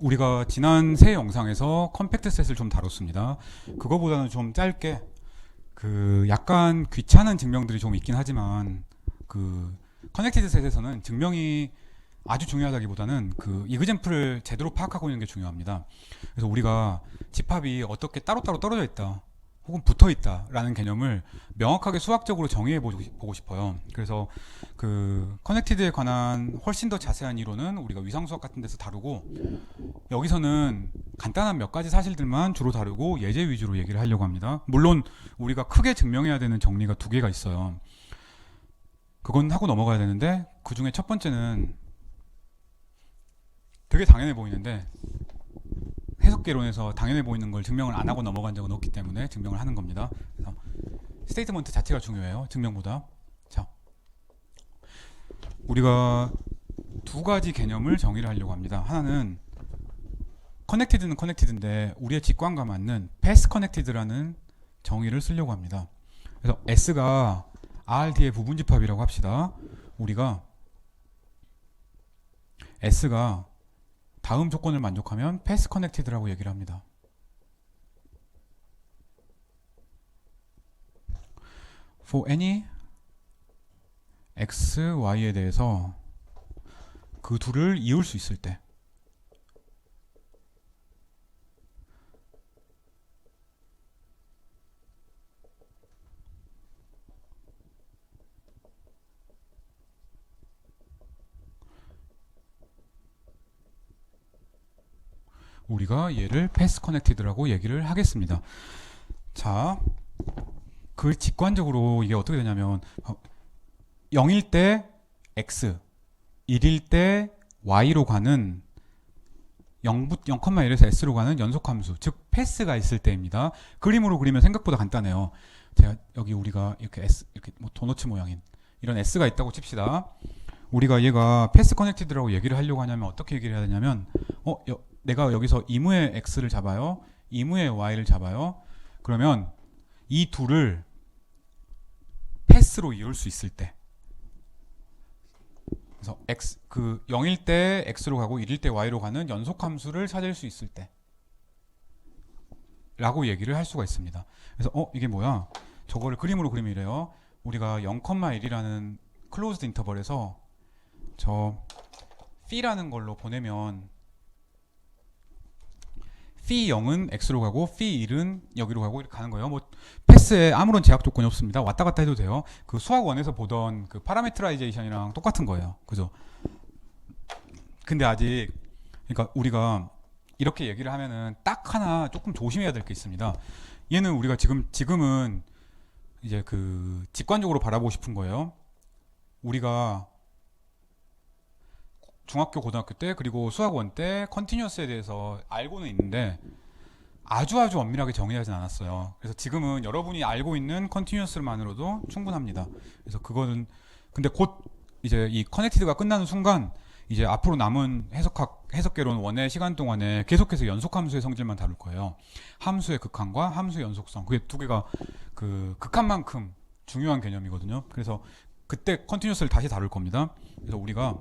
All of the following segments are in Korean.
우리가 지난 세 영상에서 컴팩트 셋을 좀 다뤘습니다. 그거보다는 좀 짧게 약간 귀찮은 증명들이 좀 있긴 하지만 커넥티드 셋에서는 증명이 아주 중요하다기보다는 이그젠플을 제대로 파악하고 있는 게 중요합니다. 그래서 우리가 집합이 어떻게 따로따로 떨어져 있다 혹은 붙어 있다라는 개념을 명확하게 수학적으로 정의해 보고 싶어요. 그래서 커넥티드에 관한 훨씬 더 자세한 이론은 우리가 위상수학 같은 데서 다루고, 여기서는 간단한 몇 가지 사실들만 주로 다루고 예제 위주로 얘기를 하려고 합니다. 물론 우리가 크게 증명해야 되는 정리가 두 개가 있어요. 그건 하고 넘어가야 되는데, 그 중에 첫 번째는 되게 당연해 보이는데 해석개론에서 당연해 보이는 걸 증명을 안 하고 넘어간 적은 없기 때문에 증명을 하는 겁니다. 그래서 스테이트먼트 자체가 중요해요, 증명보다. 자, 우리가 두 가지 개념을 정의를 하려고 합니다. 하나는 커넥티드는 커넥티드인데 우리의 직관과 맞는 패스 커넥티드라는 정의를 쓰려고 합니다. 그래서 S가 RD의 부분집합이라고 합시다. 우리가 S가 다음 조건을 만족하면 패스 커넥티드라고 얘기를 합니다. For any x, y에 대해서 그 둘을 이을 수 있을 때, 우리가 얘를 패스 커넥티드라고 얘기를 하겠습니다. 자, 직관적으로 이게 어떻게 되냐면 0일 때 x, 1일 때 y로 가는 0,1에서 s로 가는 연속함수, 즉 패스가 있을 때입니다. 그림으로 그리면 생각보다 간단해요. 제가 여기 우리가 이렇게 이렇게 도너츠 모양인 이런 s가 있다고 칩시다. 우리가 얘가 패스 커넥티드라고 얘기를 하려고 하냐면 어떻게 얘기를 해야 되냐면, 내가 여기서 이무의 x를 잡아요, 이무의 y를 잡아요. 그러면 이 둘을 패스로 이을 수 있을 때, 그래서 0일 때 x로 가고 1일 때 y로 가는 연속함수를 찾을 수 있을 때 라고 얘기를 할 수가 있습니다. 그래서 이게 뭐야? 저거를 그림으로 그리면 이래요. 우리가 0,1이라는 클로즈드 인터벌에서 저 phi라는 걸로 보내면 phi 0은 x로 가고 phi 1은 여기로 가고 이렇게 가는 거예요. 패스에 아무런 제약 조건이 없습니다. 왔다 갔다 해도 돼요. 수학 1에서 보던 파라메트라이제이션이랑 똑같은 거예요. 그죠? 근데 아직, 그러니까 우리가 이렇게 얘기를 하면은 딱 하나 조금 조심해야 될 게 있습니다. 얘는 우리가 지금은 이제 직관적으로 바라보고 싶은 거예요. 우리가 중학교, 고등학교 때, 그리고 수학원 때 컨티뉴어스에 대해서 알고는 있는데 아주 엄밀하게 정의하진 않았어요. 그래서 지금은 여러분이 알고 있는 컨티뉴어스만으로도 충분합니다. 그래서 그거는, 근데 곧 이제 이 커넥티드가 끝나는 순간 이제 앞으로 남은 해석개론 1의 시간 동안에 계속해서 연속함수의 성질만 다룰 거예요. 함수의 극한과 함수의 연속성, 그게 두 개가 극한만큼 중요한 개념이거든요. 그래서 그때 컨티뉴어스를 다시 다룰 겁니다. 그래서 우리가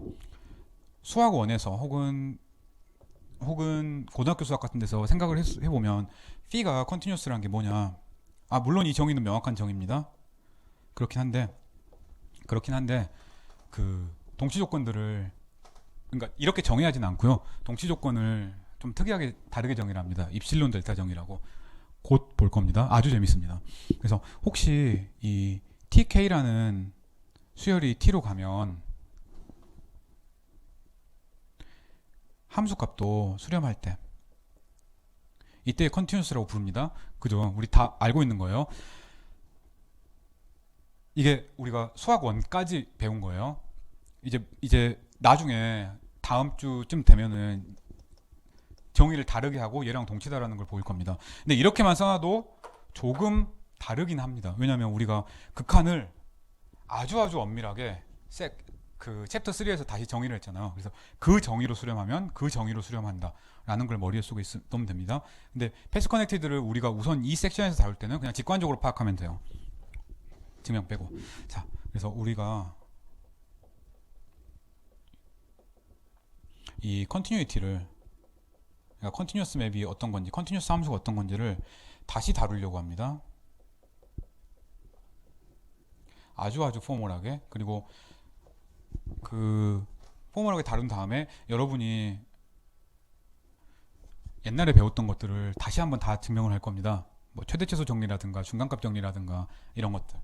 수학 1에서 혹은 고등학교 수학 같은 데서 생각을 해보면 phi가 컨티뉴어스라는 게 뭐냐, 물론 이 정의는 명확한 정의입니다. 그렇긴 한데 동치 조건들을, 그러니까 이렇게 정의하진 않고요. 동치 조건을 좀 특이하게 다르게 정의를 합니다. 입실론 델타 정의라고. 곧 볼 겁니다. 아주 재밌습니다. 그래서 혹시 이 TK라는 수열이 T로 가면 함수값도 수렴할 때 이때 컨티뉴어스라고 부릅니다. 그죠? 우리 다 알고 있는 거예요. 이게 우리가 수학 1까지 배운 거예요. 이제 나중에 다음 주쯤 되면은 정의를 다르게 하고 얘랑 동치다라는 걸 보일 겁니다. 근데 이렇게만 써놔도 조금 다르긴 합니다. 왜냐하면 우리가 극한을 아주 엄밀하게 챕터 3에서 다시 정의를 했잖아요. 그래서 그 정의로 수렴하면 그 정의로 수렴한다 라는 걸 머릿속에 넣으면 됩니다. 근데 패스 커넥티드를 우리가 우선 이 섹션에서 다룰 때는 그냥 직관적으로 파악하면 돼요. 증명 빼고. 자, 그래서 우리가 이 컨티뉴이티를 그러니까 컨티뉴어스 맵이 어떤 건지, 컨티뉴어스 함수가 어떤 건지를 다시 다루려고 합니다. 아주 포멀하게. 그리고 그 포멀하게 다룬 다음에 여러분이 옛날에 배웠던 것들을 다시 한번 다 증명을 할 겁니다. 뭐 최대 최소 정리라든가 중간값 정리라든가 이런 것들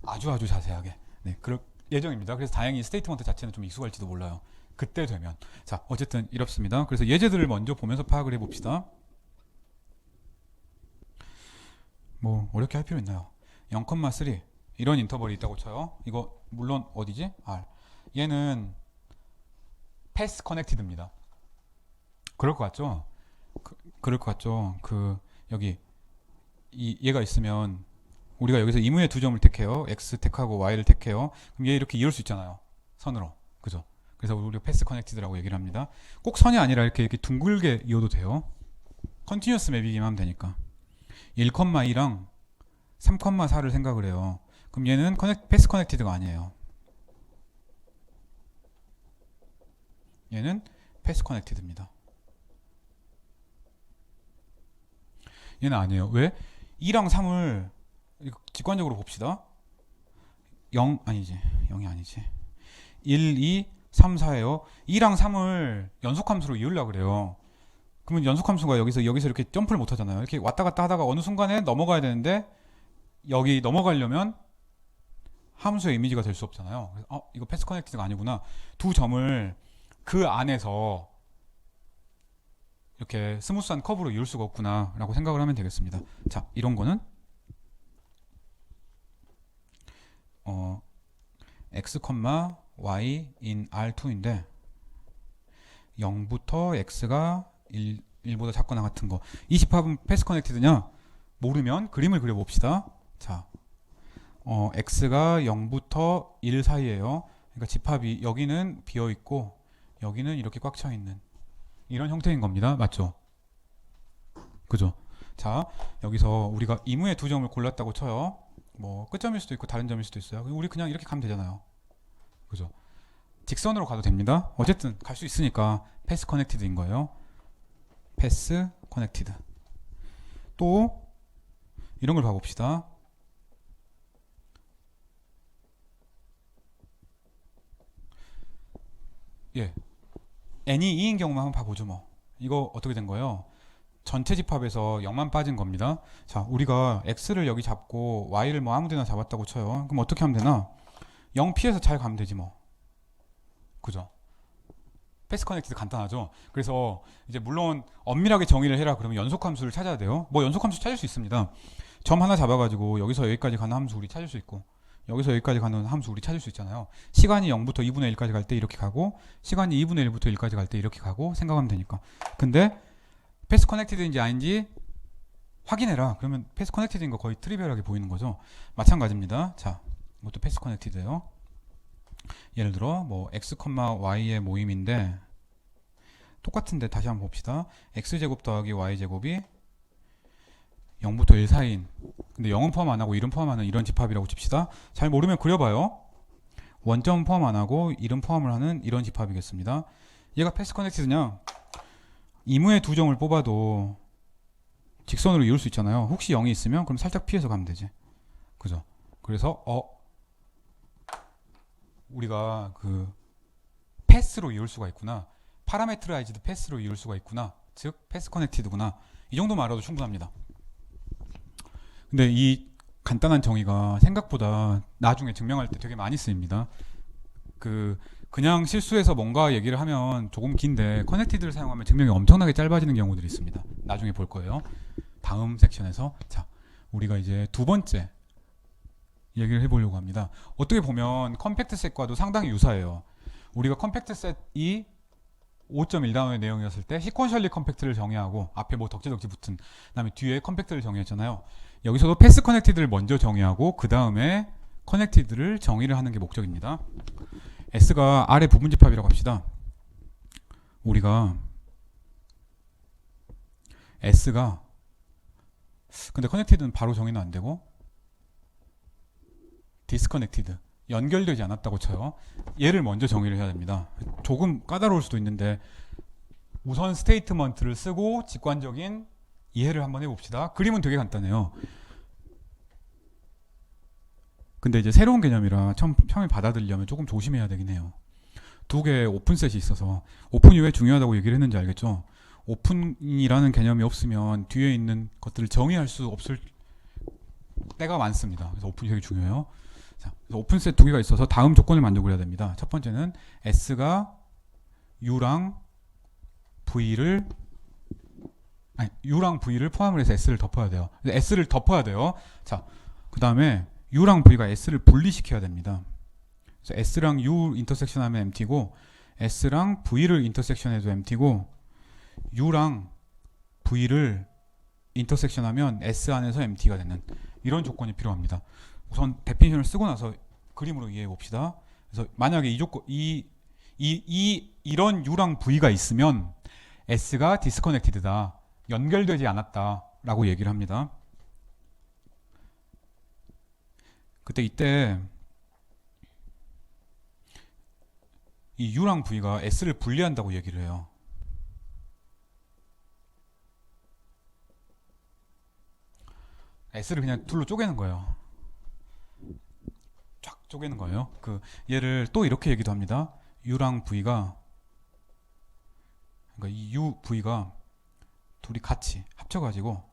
아주 자세하게 그럴 예정입니다. 그래서 다행히 스테이트먼트 자체는 좀 익숙할지도 몰라요. 그때 되면. 자, 어쨌든 이렇습니다. 그래서 예제들을 먼저 보면서 파악을 해봅시다. 뭐 어렵게 할 필요 있나요? 0,3 이런 인터벌이 있다고 쳐요. 이거 물론 어디지? R. 얘는 패스 커넥티드입니다. 그럴 것 같죠? 그럴 것 같죠? 여기 얘가 있으면 우리가 여기서 이무의 두 점을 택해요. X 택하고 Y를 택해요. 그럼 얘 이렇게 이을 수 있잖아요. 선으로. 그죠? 그래서 우리가 패스 커넥티드라고 얘기를 합니다. 꼭 선이 아니라 이렇게 둥글게 이어도 돼요. 컨티뉴어스 맵이기만 하면 되니까. 1,2랑 3,4를 생각을 해요. 그럼 얘는 패스 커넥티드가 아니에요. 얘는 패스 커넥티드입니다. 얘는 아니에요. 왜? 2랑 3을 직관적으로 봅시다. 0 아니지. 0이 아니지. 1, 2, 3, 4예요. 2랑 3을 연속함수로 이으려고 그래요. 그러면 연속함수가 여기서 이렇게 점프를 못 하잖아요. 이렇게 왔다 갔다 하다가 어느 순간에 넘어가야 되는데 여기 넘어가려면 함수의 이미지가 될 수 없잖아요. 그래서 이거 패스 커넥티드가 아니구나. 두 점을 그 안에서 이렇게 스무스한 커브로 이을 수가 없구나 라고 생각을 하면 되겠습니다. 자, 이런 거는 x, y in R2인데 0부터 x가 1보다 작거나 같은 거. 이 집합은 패스 커넥티드냐? 모르면 그림을 그려봅시다. 자, x가 0부터 1 사이에요. 그러니까 집합이 여기는 비어있고 여기는 이렇게 꽉 차있는 이런 형태인 겁니다. 맞죠? 그죠? 자, 여기서 우리가 이무의 두 점을 골랐다고 쳐요. 뭐 끝점일 수도 있고 다른 점일 수도 있어요. 우리 그냥 이렇게 가면 되잖아요. 그죠? 직선으로 가도 됩니다. 어쨌든 갈 수 있으니까 패스 커넥티드인 거예요. 패스 커넥티드. 또 이런 걸 봐봅시다. 예, n이 2인 경우만 한번 봐보죠. 뭐 이거 어떻게 된 거예요? 전체 집합에서 0만 빠진 겁니다. 자, 우리가 x를 여기 잡고 y를 뭐 아무데나 잡았다고 쳐요. 그럼 어떻게 하면 되나? 0 피해서 잘 가면 되지 뭐. 그죠? 패스 커넥티드 간단하죠. 그래서 이제 물론 엄밀하게 정의를 해라 그러면 연속함수를 찾아야 돼요. 뭐 연속함수 찾을 수 있습니다. 점 하나 잡아가지고 여기서 여기까지 가는 함수 우리 찾을 수 있고 여기서 여기까지 가는 함수 우리 찾을 수 있잖아요. 시간이 0부터 2분의 1까지 갈 때 이렇게 가고 시간이 2분의 1부터 1까지 갈 때 이렇게 가고 생각하면 되니까. 근데 패스 커넥티드인지 아닌지 확인해라. 그러면 패스 커넥티드인 거 거의 트리비얼하게 보이는 거죠. 마찬가지입니다. 자, 이것도 패스 커넥티드예요. 예를 들어 뭐 x, y의 모임인데 똑같은데 다시 한번 봅시다. x제곱 더하기 y제곱이 0부터 1 사이인, 근데 0은 포함 안 하고 1은 포함하는 이런 집합이라고 칩시다. 잘 모르면 그려봐요. 원점 포함 안 하고 1은 포함을 하는 이런 집합이겠습니다. 얘가 패스 커넥티드냐? 이무의 두 점을 뽑아도 직선으로 이을 수 있잖아요. 혹시 0이 있으면 그럼 살짝 피해서 가면 되지. 그죠? 그래서 우리가 그 패스로 이을 수가 있구나. 파라메트라이즈드 패스로 이을 수가 있구나. 즉 패스 커넥티드구나. 이 정도만 알아도 충분합니다. 근데 이 간단한 정의가 생각보다 나중에 증명할 때 되게 많이 쓰입니다. 그냥 실수해서 뭔가 얘기를 하면 조금 긴데 커넥티드를 사용하면 증명이 엄청나게 짧아지는 경우들이 있습니다. 나중에 볼 거예요. 다음 섹션에서. 자, 우리가 이제 두 번째 얘기를 해보려고 합니다. 어떻게 보면 컴팩트 셋과도 상당히 유사해요. 우리가 컴팩트 셋이 5.1단원의 내용이었을 때 시퀀셜리 컴팩트를 정의하고 앞에 뭐 덕지덕지 붙은 그다음에 뒤에 컴팩트를 정의했잖아요. 여기서도 패스 커넥티드를 먼저 정의하고 그 다음에 커넥티드를 정의를 하는 게 목적입니다. S가 R의 부분집합이라고 합시다. 우리가 S가 근데 커넥티드는 바로 정의는 안 되고 디스커넥티드 연결되지 않았다고 쳐요. 얘를 먼저 정의를 해야 됩니다. 조금 까다로울 수도 있는데 우선 스테이트먼트를 쓰고 직관적인 이해를 한번 해봅시다. 그림은 되게 간단해요. 근데 이제 새로운 개념이라 처음에 받아들이려면 조금 조심해야 되긴 해요. 두 개의 오픈셋이 있어서 오픈이 왜 중요하다고 얘기를 했는지 알겠죠? 오픈이라는 개념이 없으면 뒤에 있는 것들을 정의할 수 없을 때가 많습니다. 그래서 오픈이 되게 중요해요. 자, 그래서 오픈셋 두 개가 있어서 다음 조건을 만족을 해야 됩니다. 첫 번째는 S가 U랑 V를 U랑 V를 포함을 해서 S를 덮어야 돼요. S를 덮어야 돼요. 자, 그 다음에 U랑 V가 S를 분리시켜야 됩니다. 그래서 S랑 U 인터섹션 하면 MT고 S랑 V를 인터섹션 해도 MT고 U랑 V를 인터섹션 하면 S 안에서 MT가 되는 이런 조건이 필요합니다. 우선 데피니션을 쓰고 나서 그림으로 이해해 봅시다. 그래서 만약에 이 조건 이런 U랑 V가 있으면 S가 디스커넥티드다. 연결되지 않았다라고 얘기를 합니다. 이때 이 U랑 V가 S를 분리한다고 얘기를 해요. S를 그냥 둘로 쪼개는 거예요. 쫙 쪼개는 거예요. 얘를 또 이렇게 얘기도 합니다. U랑 V가 그러니까 이 U, V가 둘이 같이 합쳐가지고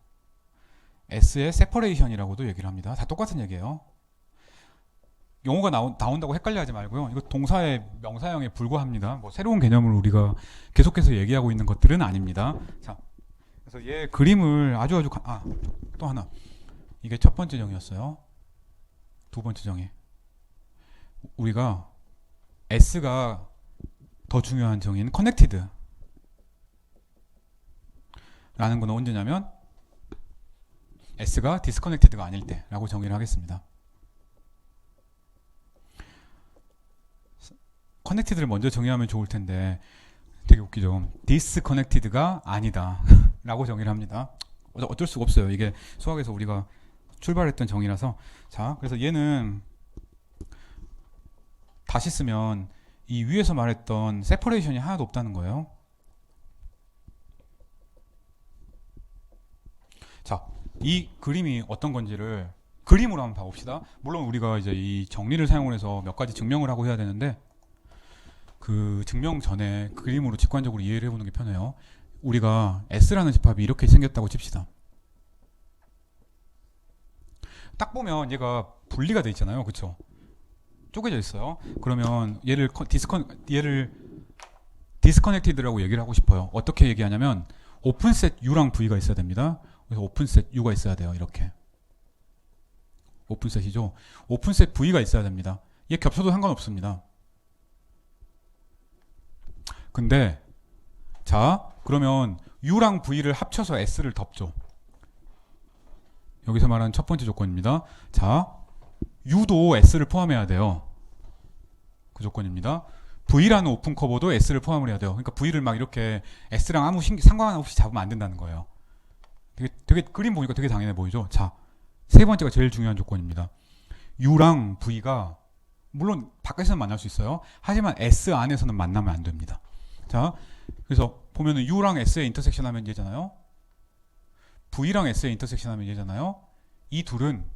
S의 세퍼레이션이라고도 얘기를 합니다. 다 똑같은 얘기예요. 용어가 나온다고 헷갈려하지 말고요. 이거 동사의 명사형에 불과합니다. 뭐 새로운 개념을 우리가 계속해서 얘기하고 있는 것들은 아닙니다. 자, 그래서 얘 그림을 또 하나. 이게 첫 번째 정의였어요. 두 번째 정의. 우리가 S가 더 중요한 정의는 커넥티드 라는 건 언제냐면 S가 디스커넥티드가 아닐 때 라고 정의를 하겠습니다. 커넥티드를 먼저 정의하면 좋을 텐데 되게 웃기죠. 디스커넥티드가 아니다 라고 정의를 합니다. 어쩔 수가 없어요. 이게 수학에서 우리가 출발했던 정의라서. 자, 그래서 얘는 다시 쓰면 이 위에서 말했던 세퍼레이션이 하나도 없다는 거예요. 자, 이 그림이 어떤 건지를 그림으로 한번 봐봅시다. 물론 우리가 이제 이 정리를 사용을 해서 몇 가지 증명을 하고 해야 되는데 그 증명 전에 그림으로 직관적으로 이해를 해보는 게 편해요. 우리가 S라는 집합이 이렇게 생겼다고 칩시다. 딱 보면 얘가 분리가 돼 있잖아요. 그쵸? 쪼개져 있어요. 그러면 얘를 디스커넥티드라고 얘기를 하고 싶어요. 어떻게 얘기하냐면 오픈셋 U랑 V가 있어야 됩니다. 그래서 오픈셋 U가 있어야 돼요. 이렇게. 오픈셋이죠. 오픈셋 V가 있어야 됩니다. 얘 겹쳐도 상관없습니다. 근데 자, 그러면 U랑 V를 합쳐서 S를 덮죠. 여기서 말하는 첫 번째 조건입니다. 자, U도 S를 포함해야 돼요. 그 조건입니다. V라는 오픈 커버도 S를 포함을 해야 돼요. 그러니까 V를 막 이렇게 S랑 아무 상관없이 잡으면 안 된다는 거예요. 되게 그림 보니까 되게 당연해 보이죠? 자, 세 번째가 제일 중요한 조건입니다. U랑 V가 물론 밖에서는 만날 수 있어요. 하지만 S 안에서는 만나면 안 됩니다. 자, 그래서 보면은 U랑 S의 인터섹션 하면 얘잖아요. V랑 S의 인터섹션 하면 얘잖아요. 이 둘은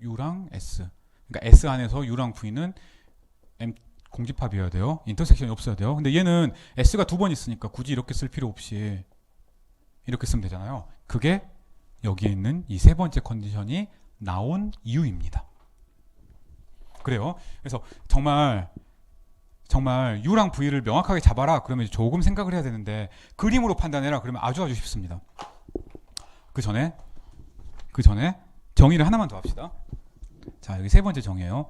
U랑 S. 그러니까 S 안에서 U랑 V는 공집합이어야 돼요. 인터섹션이 없어야 돼요. 근데 얘는 S가 두 번 있으니까 굳이 이렇게 쓸 필요 없이 이렇게 쓰면 되잖아요. 그게 여기에 있는 이 세 번째 컨디션이 나온 이유입니다. 그래요. 그래서 정말 U랑 V를 명확하게 잡아라. 그러면 조금 생각을 해야 되는데 그림으로 판단해라. 그러면 아주 쉽습니다. 그 전에 정의를 하나만 더 합시다. 자, 여기 세 번째 정의예요.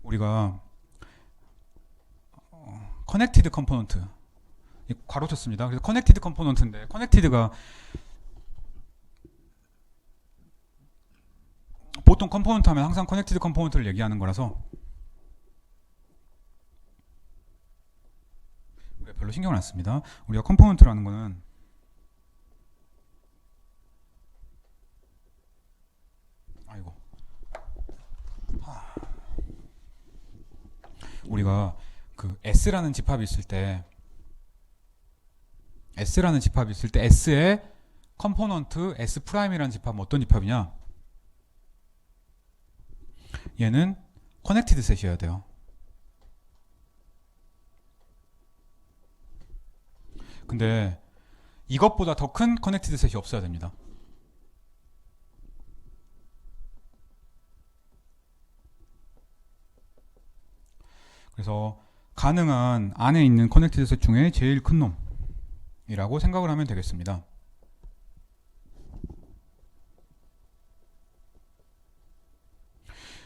우리가 커넥티드 컴포넌트 괄호 쳤습니다. 그래서 커넥티드 컴포넌트인데 커넥티드가 보통 컴포넌트 하면 항상 커넥티드 컴포넌트를 얘기하는 거라서 우리가 별로 신경을 안 씁니다. 우리가 컴포넌트라는 거는 우리가 그 S라는 집합이 있을 때 S의 컴포넌트 S'이라는 집합은 어떤 집합이냐? 얘는 커넥티드 셋이어야 돼요. 근데 이것보다 더 큰 커넥티드 셋이 없어야 됩니다. 그래서 가능한 안에 있는 커넥티드 셋 중에 제일 큰 놈이라고 생각을 하면 되겠습니다.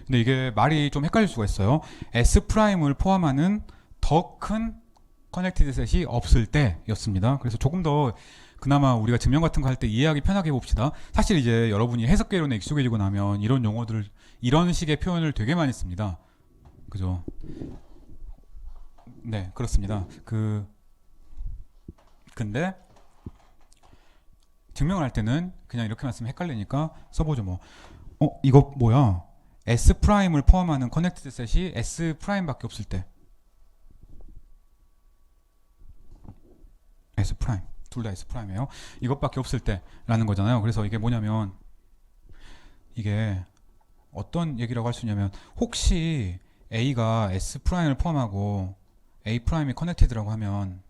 근데 이게 말이 좀 헷갈릴 수가 있어요. S'을 포함하는 더 큰 커넥티드 셋이 없을 때였습니다. 그래서 조금 더 그나마 우리가 증명 같은 거 할 때 이해하기 편하게 해봅시다. 사실 이제 여러분이 해석개론에 익숙해지고 나면 이런 용어들을, 이런 식의 표현을 되게 많이 씁니다. 그죠? 네, 그렇습니다. 근데 증명을 할 때는 그냥 이렇게만 쓰면 헷갈리니까 써보죠. 뭐 이거 뭐야? S'을 포함하는 커넥티드 셋이 S'밖에 없을 때, S 프라임, 둘 다 S 프라임이에요. 이것밖에 없을 때라는 거잖아요. 그래서 이게 뭐냐면, 이게 어떤 얘기라고 할 수 있냐면, 혹시 A가 S 프라임을 포함하고 A 프라임이 커넥티드라고 하면,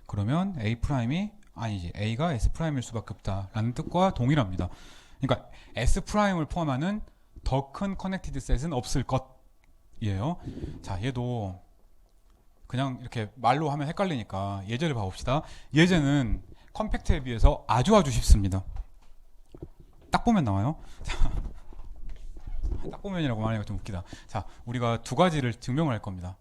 그러면 A 프라임이 아니지, A가 S 프라임일 수밖에 없다라는 뜻과 동일합니다. 그러니까 S 프라임을 포함하는 더 큰 커넥티드 셋은 없을 것이에요. 자, 얘도 그냥 이렇게 말로 하면 헷갈리니까 예제를 봐봅시다. 예제는 컴팩트에 비해서 아주 쉽습니다. 딱 보면 나와요. 자, 딱 보면이라고 말하니까 좀 웃기다. 자, 우리가 두 가지를 증명을 할 겁니다.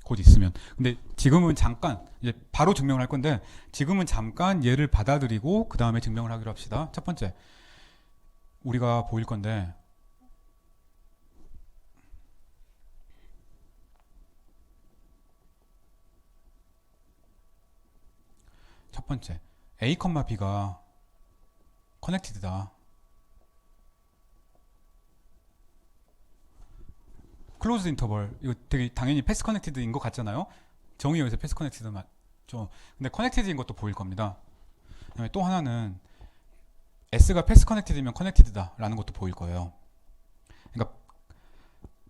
곧 있으면. 근데 지금은 잠깐, 이제 바로 증명을 할 건데, 지금은 잠깐 얘를 받아들이고 그 다음에 증명을 하기로 합시다. 첫 번째, 우리가 보일 건데, 첫 번째, A, B가 커넥티드다. 클로즈 인터벌, 이거 되게 당연히 패스 커넥티드인 것 같잖아요. 정의 여기서 패스 커넥티드 맞죠. 근데 커넥티드인 것도 보일 겁니다. 그다음에 또 하나는 S가 패스 커넥티드면 커넥티드다 라는 것도 보일 거예요. 그러니까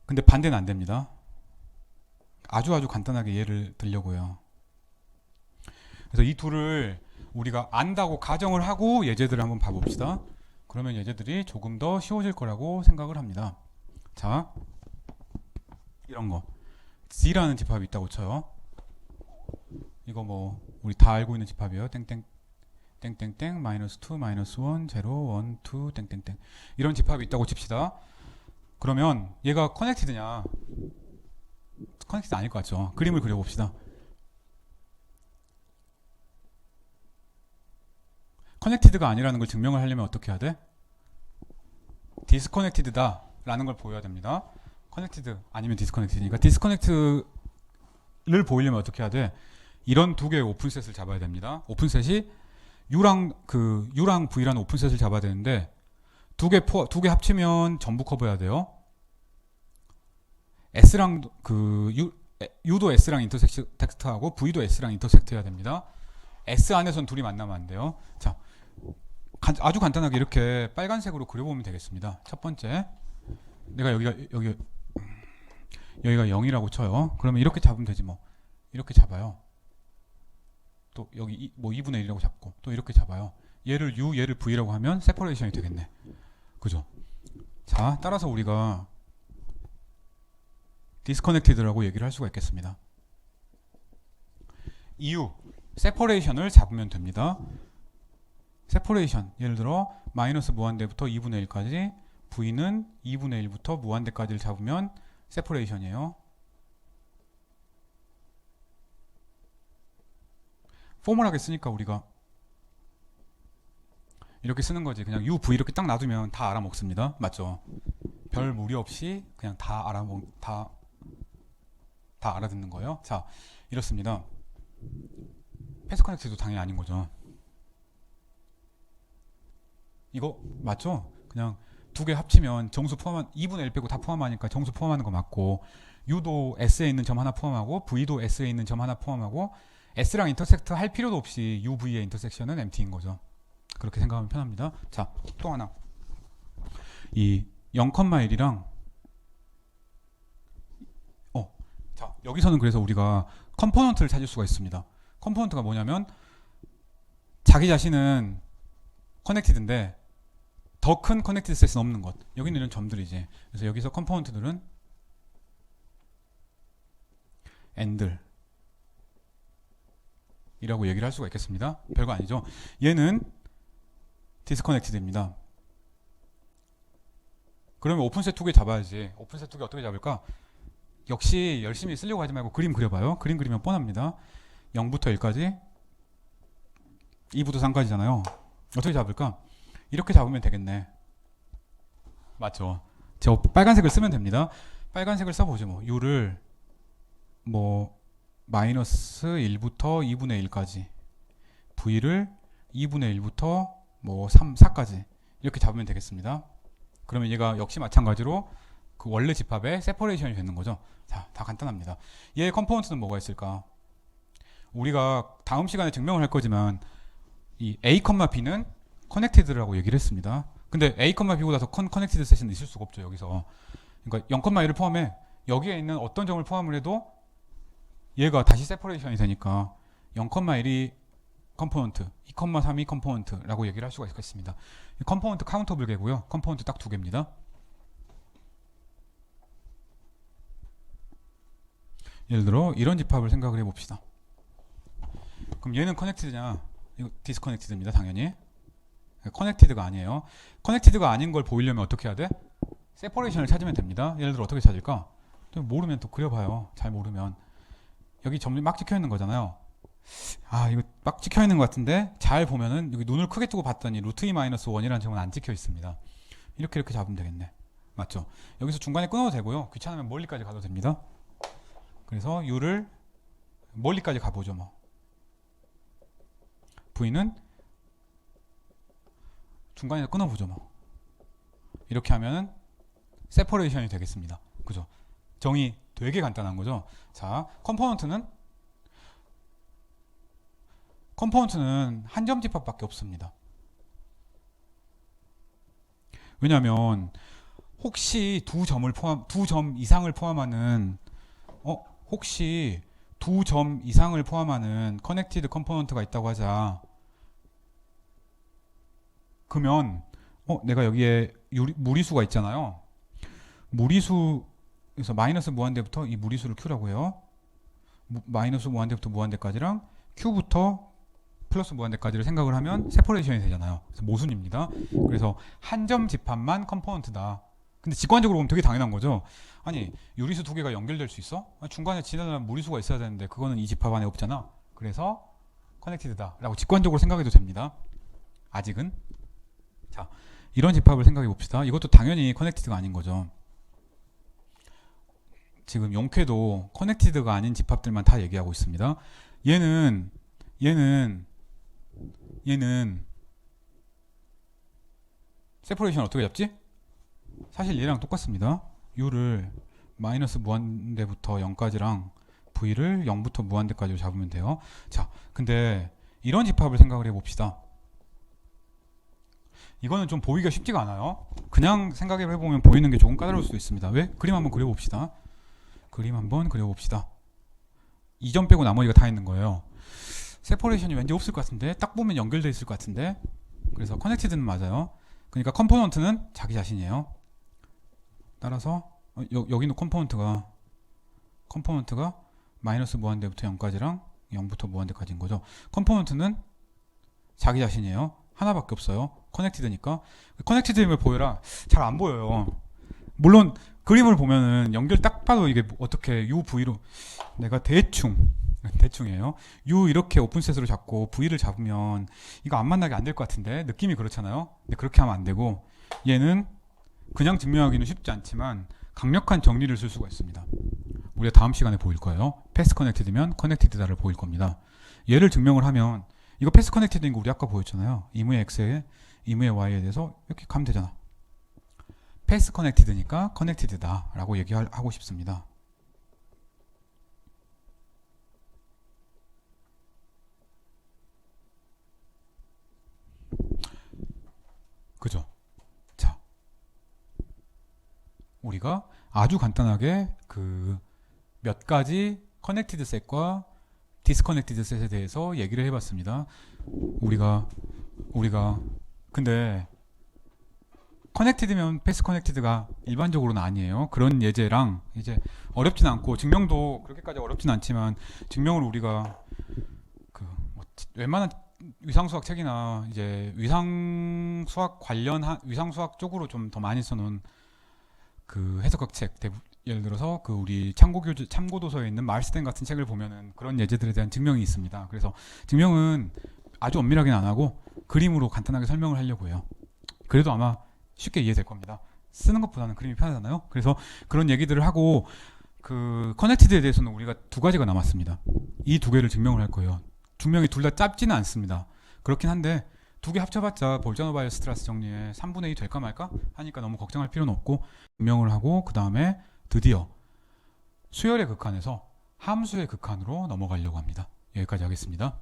근데 반대는 안 됩니다. 아주 간단하게 예를 들려고요. 그래서 이 둘을 우리가 안다고 가정을 하고 예제들을 한번 봐봅시다. 그러면 예제들이 조금 더 쉬워질 거라고 생각을 합니다. 자, 이런 거 Z라는 집합이 있다고 쳐요. 이거 뭐 우리 다 알고 있는 집합이에요. 땡땡 땡땡땡 마이너스 2 마이너스 1 0 1 2 땡땡땡 이런 집합이 있다고 칩시다. 그러면 얘가 커넥티드냐? 커넥티드 아닐 것 같죠. 그림을 그려봅시다. 커넥티드가 아니라는 걸 증명을 하려면 어떻게 해야 돼? 디스커넥티드다 라는 걸 보여야 됩니다. 커넥티드 아니면 디스커넥티드니까 디스커넥트를 보이려면 어떻게 해야 돼? 이런 두 개의 오픈셋을 잡아야 됩니다. 오픈셋이 U랑 V라는 오픈셋을 잡아야 되는데 두 개 합치면 전부 커버해야 돼요. S랑 U도 S랑 인터섹트하고 V도 S랑 인터섹트 해야 됩니다. S 안에선 둘이 만나면 안 돼요. 자, 아주 간단하게 이렇게 빨간색으로 그려보면 되겠습니다. 첫 번째, 내가 여기가 0이라고 쳐요. 그러면 이렇게 잡으면 되지 뭐. 이렇게 잡아요. 또 여기 뭐 2분의 1이라고 잡고 또 이렇게 잡아요. 얘를 U, 얘를 V라고 하면 세퍼레이션이 되겠네. 그죠? 자, 따라서 우리가 디스커넥티드라고 얘기를 할 수가 있겠습니다. 이유, 세퍼레이션을 잡으면 됩니다. 세퍼레이션, 예를 들어 마이너스 무한대부터 2분의 1까지, V는 2분의 1부터 무한대까지를 잡으면 세퍼레이션이에요. 포멀하게 쓰니까 우리가 이렇게 쓰는 거지. 그냥 U, V 이렇게 딱 놔두면 다 알아먹습니다. 맞죠? 별 무리 없이 그냥 다 알아듣는 거예요. 자, 이렇습니다. 패스 커넥트도 당연히 아닌 거죠. 이거 맞죠? 그냥 두 개 합치면 정수 포함한 2분의 1 빼고 다 포함하니까 정수 포함하는 거 맞고, U도 S에 있는 점 하나 포함하고 V도 S에 있는 점 하나 포함하고 S랑 인터섹트 할 필요도 없이 UV의 인터섹션은 MT인 거죠. 그렇게 생각하면 편합니다. 자, 또 하나. 이 0,1이랑 자, 여기서는 그래서 우리가 컴포넌트를 찾을 수가 있습니다. 컴포넌트가 뭐냐면 자기 자신은 커넥티드인데 더 큰 커넥티드 셋은 없는 것. 여기는 이런 점들이지. 그래서 여기서 컴포넌트들은 엔들 이라고 얘기를 할 수가 있겠습니다. 별거 아니죠. 얘는 디스커넥티드입니다. 그러면 오픈셋 2개 잡아야지. 오픈셋 2개 어떻게 잡을까? 역시 열심히 쓰려고 하지 말고 그림 그려봐요. 그림 그리면 뻔합니다. 0부터 1까지, 2부터 3까지잖아요. 어떻게 잡을까? 이렇게 잡으면 되겠네. 맞죠? 저 빨간색을 쓰면 됩니다. 빨간색을 써보죠. 뭐 U를 뭐 마이너스 1부터 2분의 1까지, V를 2분의 1부터 뭐 3, 4까지 이렇게 잡으면 되겠습니다. 그러면 얘가 역시 마찬가지로 그 원래 집합의 세퍼레이션이 되는 거죠. 자, 다 간단합니다. 얘의 컴포넌트는 뭐가 있을까? 우리가 다음 시간에 증명을 할 거지만 이 A, B는 커넥티드라고 얘기를 했습니다. 근데 A, B보다 더 큰 커넥티드 셋은 있을 수가 없죠. 여기서. 그러니까 0,1을 포함해 여기에 있는 어떤 점을 포함을 해도 얘가 다시 세퍼레이션이 되니까 0,1이 컴포넌트, 2,3이 컴포넌트라고 얘기를 할 수가 있겠습니다. 컴포넌트 카운터블 개고요. 컴포넌트 딱 두 개입니다. 예를 들어 이런 집합을 생각을 해봅시다. 그럼 얘는 커넥티드냐? 이거 디스커넥티드입니다. 당연히. 커넥티드가 아니에요. 커넥티드가 아닌 걸 보이려면 어떻게 해야 돼? 세퍼레이션을 찾으면 됩니다. 예를 들어 어떻게 찾을까? 모르면 또 그려봐요. 잘 모르면. 여기 점이 막 찍혀 있는 거잖아요. 아, 이거 막 찍혀 있는 것 같은데 잘 보면은 여기 눈을 크게 뜨고 봤더니 루트 2-1이라는 점은 안 찍혀 있습니다. 이렇게 잡으면 되겠네. 맞죠? 여기서 중간에 끊어도 되고요. 귀찮으면 멀리까지 가도 됩니다. 그래서 U를 멀리까지 가보죠. 뭐 V는 중간에 끊어보죠. 뭐 이렇게 하면은 세퍼레이션이 되겠습니다. 그죠? 정의 되게 간단한 거죠. 자, 컴포넌트는 한 점 집합밖에 없습니다. 왜냐하면 혹시 두 점 이상을 포함하는 혹시 두 점 이상을 포함하는 커넥티드 컴포넌트가 있다고 하자. 그러면 내가 여기에 무리수가 있잖아요. 무리수에서 마이너스 무한대부터 이 무리수를 Q라고 해요. 마이너스 무한대부터 무한대까지랑 Q부터 플러스 무한대까지를 생각을 하면 세퍼레이션이 되잖아요. 그래서 모순입니다. 그래서 한 점 집합만 컴포넌트다. 근데 직관적으로 보면 되게 당연한 거죠. 아니, 유리수 두 개가 연결될 수 있어? 중간에 지나가는 무리수가 있어야 되는데 그거는 이 집합 안에 없잖아. 그래서 커넥티드다 라고 직관적으로 생각해도 됩니다. 아직은. 자, 이런 집합을 생각해 봅시다. 이것도 당연히 커넥티드가 아닌 거죠. 지금 용쾌도 커넥티드가 아닌 집합들만 다 얘기하고 있습니다. 얘는 세퍼레이션 어떻게 잡지? 사실 얘랑 똑같습니다. U를 마이너스 무한대부터 0까지랑 V를 0부터 무한대까지로 잡으면 돼요. 자, 근데 이런 집합을 생각을 해봅시다. 이거는 좀 보기가 쉽지가 않아요. 그냥 생각을 해보면 보이는 게 조금 까다로울 수도 있습니다. 왜? 그림 한번 그려봅시다. 그림 한번 그려봅시다. 이 점 빼고 나머지가 다 있는 거예요. 세퍼레이션이 왠지 없을 것 같은데 딱 보면 연결되어 있을 것 같은데 그래서 커넥티드는 맞아요. 그러니까 컴포넌트는 자기 자신이에요. 따라서 여기는 컴포넌트가 마이너스 무한대부터 0까지랑 0부터 무한대까지인 거죠. 컴포넌트는 자기 자신이에요. 하나밖에 없어요. 커넥티드니까. 커넥티드임을 보여라. 잘 안 보여요. 물론 그림을 보면은 연결 딱 봐도 이게 어떻게 UV로 내가 대충이에요. U 이렇게 오픈셋으로 잡고 V를 잡으면 이거 안 만나게 안 될 것 같은데 느낌이 그렇잖아요. 근데 그렇게 하면 안 되고 얘는 그냥 증명하기는 쉽지 않지만 강력한 정리를 쓸 수가 있습니다. 우리가 다음 시간에 보일 거예요. 패스 커넥티드면 커넥티드다를 보일 겁니다. 얘를 증명을 하면 이거 패스 커넥티드인 거 우리 아까 보였잖아요. 이무의 X에 이무의 Y에 대해서 이렇게 가면 되잖아. 패스 커넥티드니까 커넥티드다라고 얘기하고 싶습니다. 그죠? 자, 우리가 아주 간단하게 그 몇 가지 커넥티드 셋과 디스커넥티드 셋에 대해서 얘기를 해봤습니다. 우리가 근데 커넥티드면 패스 커넥티드가 일반적으로는 아니에요. 그런 예제랑 이제 어렵진 않고 증명도 그렇게까지 어렵진 않지만 증명을 우리가 그뭐 웬만한 위상수학 책이나 이제 위상수학 관련한 위상수학 쪽으로 좀 더 많이 써놓은 그 해석학 책 예를 들어서 그 우리 참고도서에 있는 말스덴 같은 책을 보면은 그런 예제들에 대한 증명이 있습니다. 그래서 증명은 아주 엄밀하게는 안 하고 그림으로 간단하게 설명을 하려고 해요. 그래도 아마 쉽게 이해될 겁니다. 쓰는 것보다는 그림이 편하잖아요. 그래서 그런 얘기들을 하고 그 커넥티드에 대해서는 우리가 두 가지가 남았습니다. 이 두 개를 증명을 할 거예요. 증명이 둘 다 짧지는 않습니다. 그렇긴 한데 두 개 합쳐봤자 볼자노바이어스트라스 정리에 3분의 2 될까 말까 하니까 너무 걱정할 필요는 없고 증명을 하고 그 다음에 드디어 수열의 극한에서 함수의 극한으로 넘어가려고 합니다. 여기까지 하겠습니다.